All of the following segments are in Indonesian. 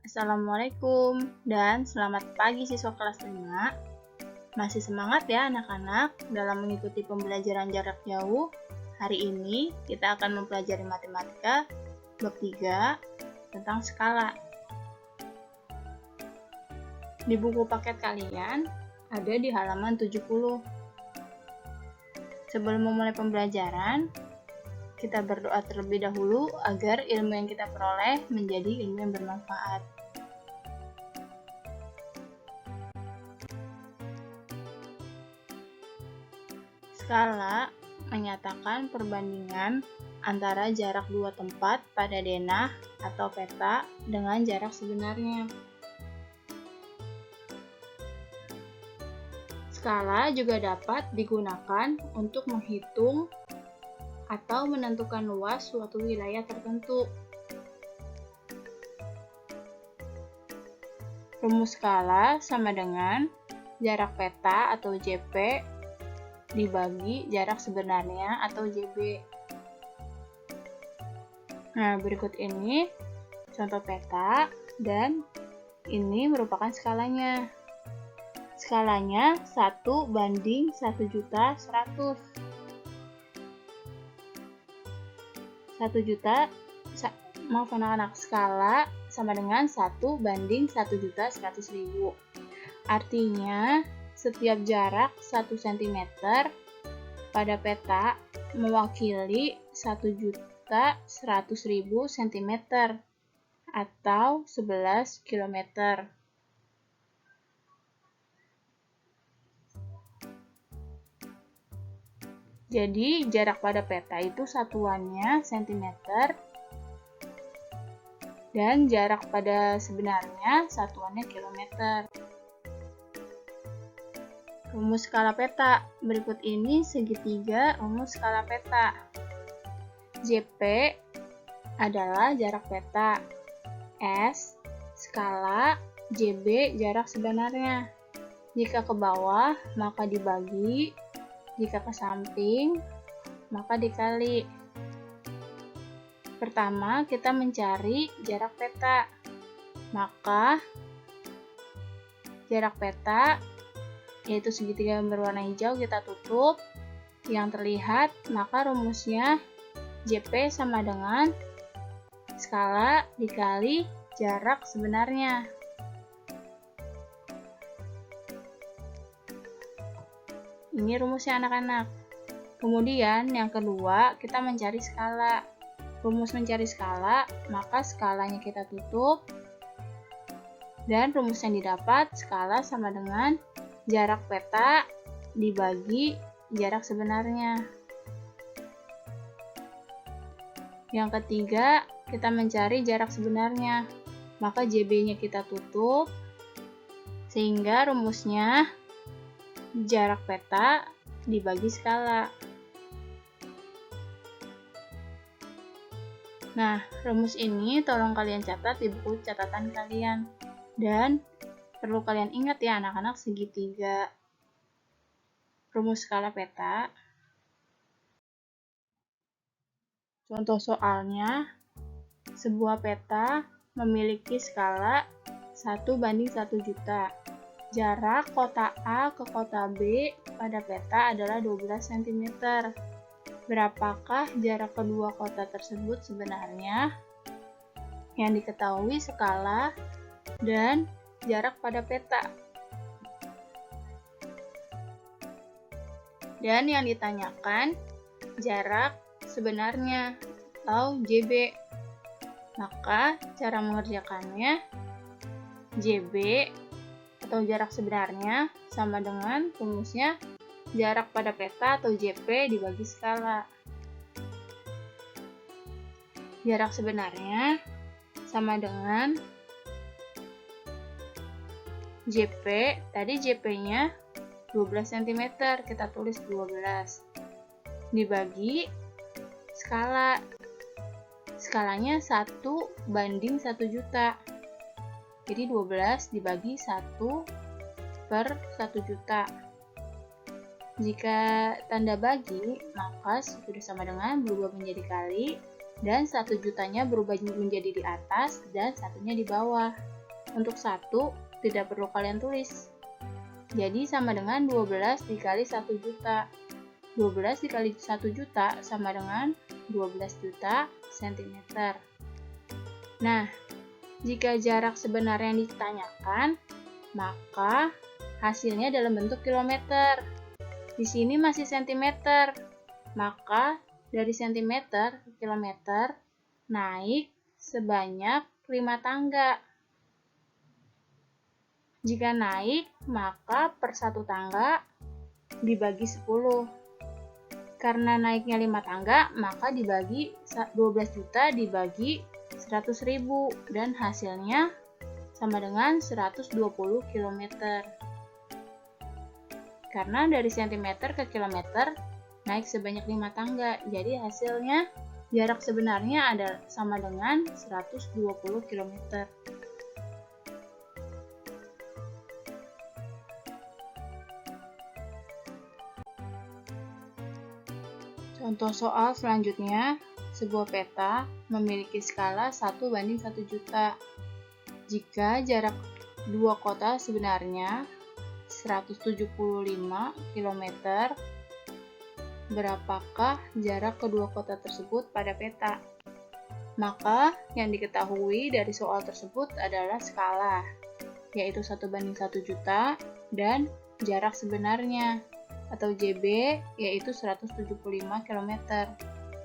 Assalamualaikum dan selamat pagi siswa kelas 5. Masih semangat ya anak-anak dalam mengikuti pembelajaran jarak jauh. Hari ini kita akan mempelajari matematika bab 3 tentang skala. Di buku paket kalian ada di halaman 70. Sebelum memulai pembelajaran, kita berdoa terlebih dahulu agar ilmu yang kita peroleh menjadi ilmu yang bermanfaat. Skala menyatakan perbandingan antara jarak dua tempat pada denah atau peta dengan jarak sebenarnya. Skala juga dapat digunakan untuk menghitung atau menentukan luas suatu wilayah tertentu. Rumus skala sama dengan jarak peta atau JP dibagi jarak sebenarnya atau JB. Nah, berikut ini contoh peta dan ini merupakan skalanya. Skalanya 1:1.100.000. 1 juta, maaf anak-anak, skala sama dengan 1:1.100.000. Artinya, setiap jarak 1 cm pada peta mewakili 1.100.000 cm atau 11 km. Jadi, jarak pada peta itu satuannya cm dan jarak pada sebenarnya satuannya kilometer. Rumus skala peta. Berikut ini segitiga rumus skala peta. JP adalah jarak peta. S skala, JB jarak sebenarnya. Jika ke bawah, maka dibagi. Jika ke samping, maka dikali. Pertama, kita mencari jarak peta. Maka, jarak peta, yaitu segitiga yang berwarna hijau, kita tutup. Yang terlihat, maka rumusnya JP sama dengan skala dikali jarak sebenarnya. Ini rumusnya anak-anak. Kemudian yang kedua, kita mencari skala. Rumus mencari skala, maka skalanya kita tutup. Dan rumus yang didapat, skala sama dengan jarak peta dibagi jarak sebenarnya. Yang ketiga, kita mencari jarak sebenarnya. Maka JB-nya kita tutup. Sehingga rumusnya jarak peta dibagi skala. Nah, rumus ini tolong kalian catat di buku catatan kalian. Dan perlu kalian ingat ya anak-anak, segitiga rumus skala peta. Contoh soalnya, sebuah peta memiliki skala 1:1 juta. Jarak kota A ke kota B pada peta adalah 12 cm. Berapakah jarak kedua kota tersebut sebenarnya? Yang diketahui skala dan jarak pada peta. Dan yang ditanyakan jarak sebenarnya atau JB. Maka cara mengerjakannya JB atau jarak sebenarnya sama dengan rumusnya jarak pada peta atau JP dibagi skala. Jarak sebenarnya sama dengan JP, tadi JP-nya 12 cm, kita tulis 12. Dibagi skala. Skalanya 1:1 juta. Jadi 12 dibagi 1/1 juta. Jika tanda bagi, maka sudah sama dengan berubah menjadi kali, dan 1 jutanya berubah menjadi di atas, dan satunya di bawah. Untuk 1 tidak perlu kalian tulis. Jadi sama dengan 12 dikali 1 juta. 12 dikali 1 juta sama dengan 12 juta cm. Nah, jika jarak sebenarnya yang ditanyakan, maka hasilnya dalam bentuk kilometer. Di sini masih cm, maka dari cm ke kilometer naik sebanyak 5 tangga. Jika naik, maka per 1 tangga dibagi 10. Karena naiknya 5 tangga, maka dibagi 12 juta dibagi 100.000 dan hasilnya sama dengan 120 km. Karena dari cm ke kilometer naik sebanyak 5 tangga, jadi hasilnya jarak sebenarnya adalah sama dengan 120 km. Contoh soal selanjutnya, sebuah peta memiliki skala 1:1 juta. Jika jarak dua kota sebenarnya 175 km, berapakah jarak kedua kota tersebut pada peta? Maka yang diketahui dari soal tersebut adalah skala, yaitu 1:1 juta, dan jarak sebenarnya, atau JB, yaitu 175 km.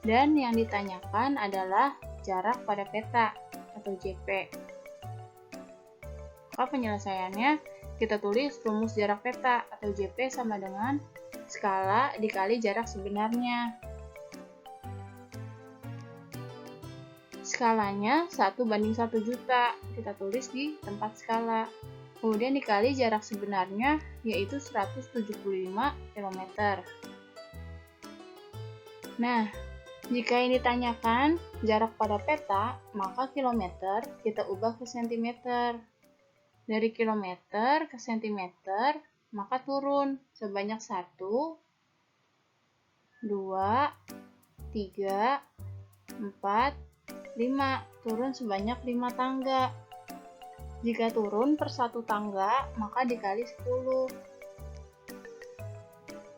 Dan yang ditanyakan adalah jarak pada peta, atau JP. Maka penyelesaiannya, kita tulis rumus jarak peta, atau JP sama dengan skala dikali jarak sebenarnya. Skalanya 1:1 juta, kita tulis di tempat skala. Kemudian dikali jarak sebenarnya, yaitu 175 km. Nah, jika ini ditanyakan jarak pada peta, maka kilometer kita ubah ke cm. Dari kilometer ke cm, maka turun sebanyak 1, 2, 3, 4, 5. Turun sebanyak 5 tangga. Jika turun per 1 tangga, maka dikali 10.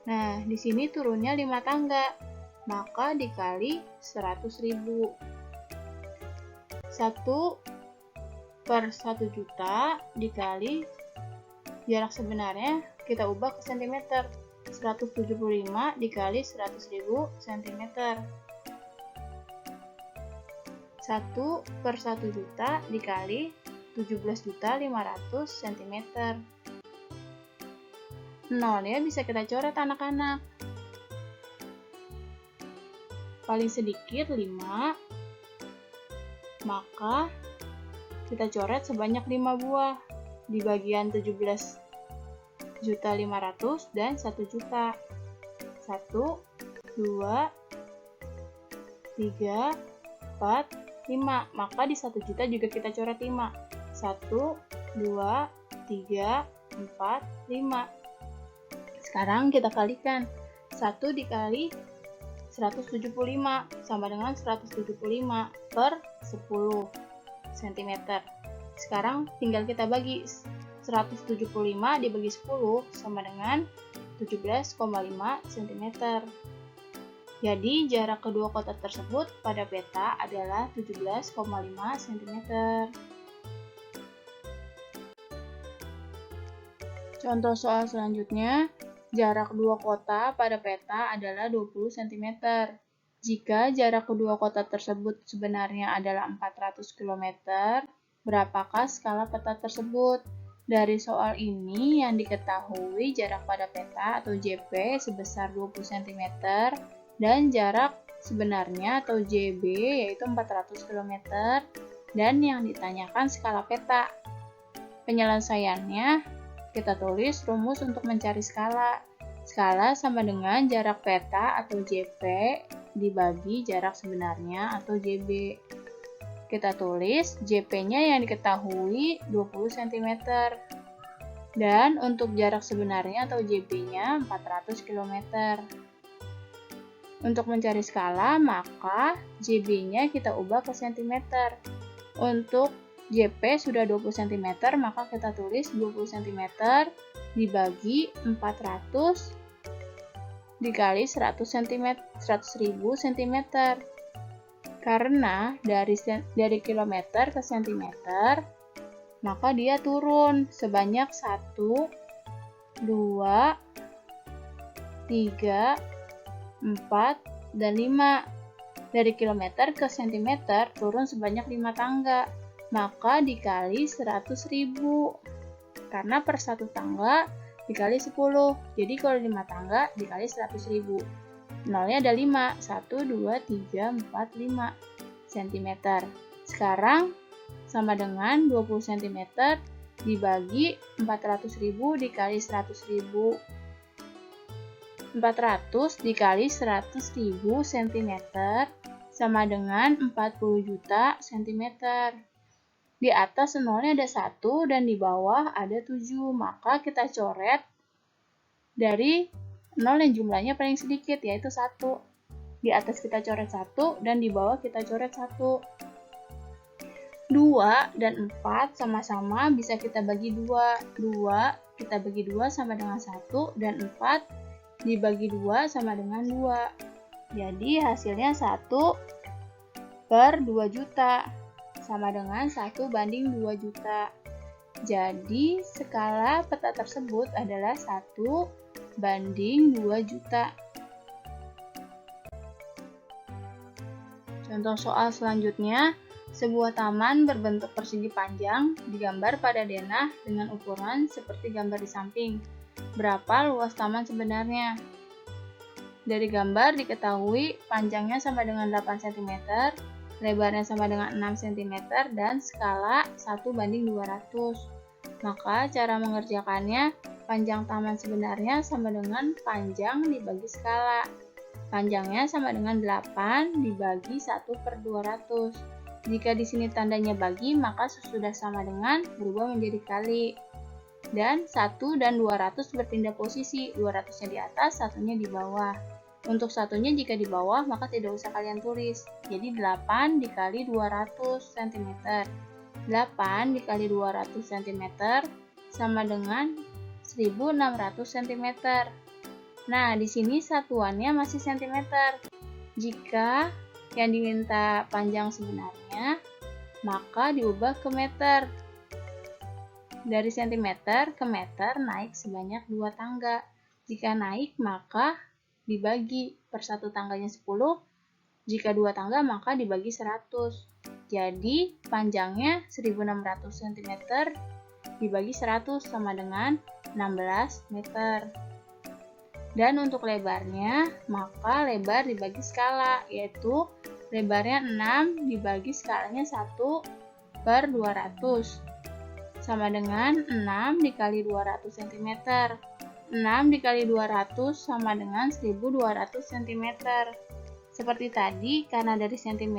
Nah, di sini turunnya 5 tangga, maka dikali 100.000. 1/1 juta dikali jarak sebenarnya, kita ubah ke cm. 175 dikali 100.000 cm. 1/1 juta dikali 17.500 cm. Nolnya bisa kita coret anak-anak. Paling sedikit 5, maka kita coret sebanyak 5 buah di bagian 17.500 dan 1 juta. 1, 2, 3, 4, 5. Maka di 1 juta juga kita coret 5. 1, 2, 3, 4, 5. Sekarang kita kalikan. 1 dikali 175 sama dengan 175 per 10 cm. Sekarang tinggal kita bagi. 175 dibagi 10 sama dengan 17,5 cm. Jadi jarak kedua kota tersebut pada peta adalah 17,5 cm. Contoh soal selanjutnya, jarak dua kota pada peta adalah 20 cm. Jika jarak kedua kota tersebut sebenarnya adalah 400 km, berapakah skala peta tersebut? Dari soal ini yang diketahui jarak pada peta atau JP sebesar 20 cm dan jarak sebenarnya atau JB yaitu 400 km, dan yang ditanyakan skala peta. Penyelesaiannya, kita tulis rumus untuk mencari skala. Skala sama dengan jarak peta atau JP dibagi jarak sebenarnya atau JB. Kita tulis JP-nya yang diketahui 20 cm. Dan untuk jarak sebenarnya atau JB-nya 400 km. Untuk mencari skala, maka JB-nya kita ubah ke cm. Untuk JP sudah 20 cm, maka kita tulis 20 cm dibagi 400 dikali 100 cm, 100.000 cm. Karena dari kilometer ke centimeter, maka dia turun sebanyak 1, 2, 3, 4, dan 5. Dari kilometer ke sentimeter turun sebanyak 5 tangga, maka dikali 100.000. Karena per satu tangga dikali 10, jadi kalau 5 tangga dikali 100.000. Nolnya ada 5, 1, 2, 3, 4, 5 cm. Sekarang sama dengan 20 cm dibagi 400.000 dikali 100.000. 400 dikali 100.000 cm sama dengan 40 juta cm. Di atas nolnya ada 1 dan di bawah ada 7, maka kita coret dari nol yang jumlahnya paling sedikit, yaitu 1. Di atas kita coret 1 dan di bawah kita coret 1. 2 dan 4 sama-sama bisa kita bagi 2. 2 kita bagi 2 sama dengan 1 dan 4 dibagi 2 sama dengan 2. Jadi hasilnya 1 per 2 juta sama dengan 1 banding 2 juta. Jadi skala peta tersebut adalah 1 banding 2 juta. Contoh soal selanjutnya, sebuah taman berbentuk persegi panjang digambar pada denah dengan ukuran seperti gambar di samping. Berapa luas taman sebenarnya? Dari gambar diketahui panjangnya sama dengan 8 cm, lebarnya sama dengan 6 cm, dan skala 1 banding 200. Maka cara mengerjakannya, panjang taman sebenarnya sama dengan panjang dibagi skala. Panjangnya sama dengan 8 dibagi 1 per 200. Jika di sini tandanya bagi, maka sesudah sama dengan berubah menjadi kali. Dan 1 dan 200 berpindah posisi, 200-nya di atas, 1-nya di bawah. Untuk 1-nya jika di bawah, maka tidak usah kalian tulis. Jadi 8 dikali 200 cm. 8 dikali 200 cm sama dengan 1600 cm. Nah, di sini satuannya masih cm. Jika yang diminta panjang sebenarnya, maka diubah ke meter. Dari cm ke meter naik sebanyak 2 tangga. Jika naik, maka dibagi per satu tangganya 10. Jika 2 tangga, maka dibagi 100. Jadi, panjangnya 1600 cm dibagi 100 sama dengan 16 meter. Dan untuk lebarnya, maka lebar dibagi skala, yaitu lebarnya 6 dibagi skalanya 1 per 200. Sama dengan 6 dikali 200 cm. 6 dikali 200 sama dengan 1200 cm. Seperti tadi, karena dari cm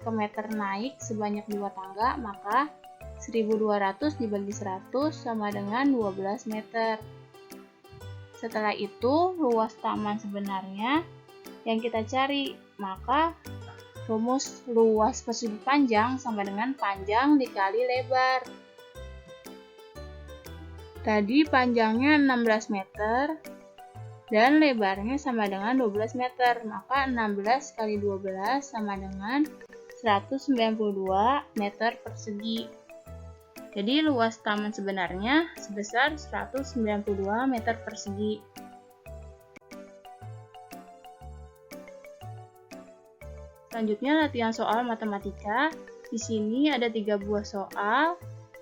ke meter naik sebanyak 2 tangga, maka 1200 dibagi 100 sama dengan 12 meter. Setelah itu, luas taman sebenarnya yang kita cari, maka rumus luas persegi panjang sama dengan panjang dikali lebar. Tadi panjangnya 16 meter dan lebarnya sama dengan 12 meter, maka 16 kali 12 sama dengan 192 meter persegi. Jadi luas taman sebenarnya sebesar 192 meter persegi. Selanjutnya latihan soal matematika. Di sini ada 3 buah soal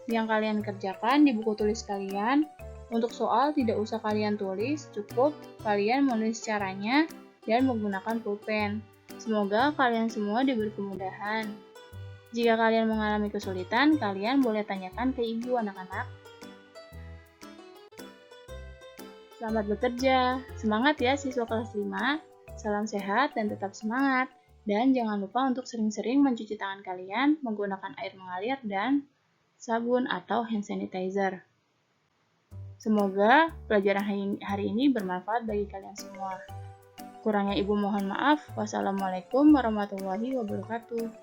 yang kalian kerjakan di buku tulis kalian. Untuk soal tidak usah kalian tulis, cukup kalian menulis caranya dan menggunakan pulpen. Semoga kalian semua diberi kemudahan. Jika kalian mengalami kesulitan, kalian boleh tanyakan ke ibu anak-anak. Selamat bekerja. Semangat ya siswa kelas 5. Salam sehat dan tetap semangat. Dan jangan lupa untuk sering-sering mencuci tangan kalian menggunakan air mengalir dan sabun atau hand sanitizer. Semoga pelajaran hari ini bermanfaat bagi kalian semua. Kurangnya ibu mohon maaf. Wassalamualaikum warahmatullahi wabarakatuh.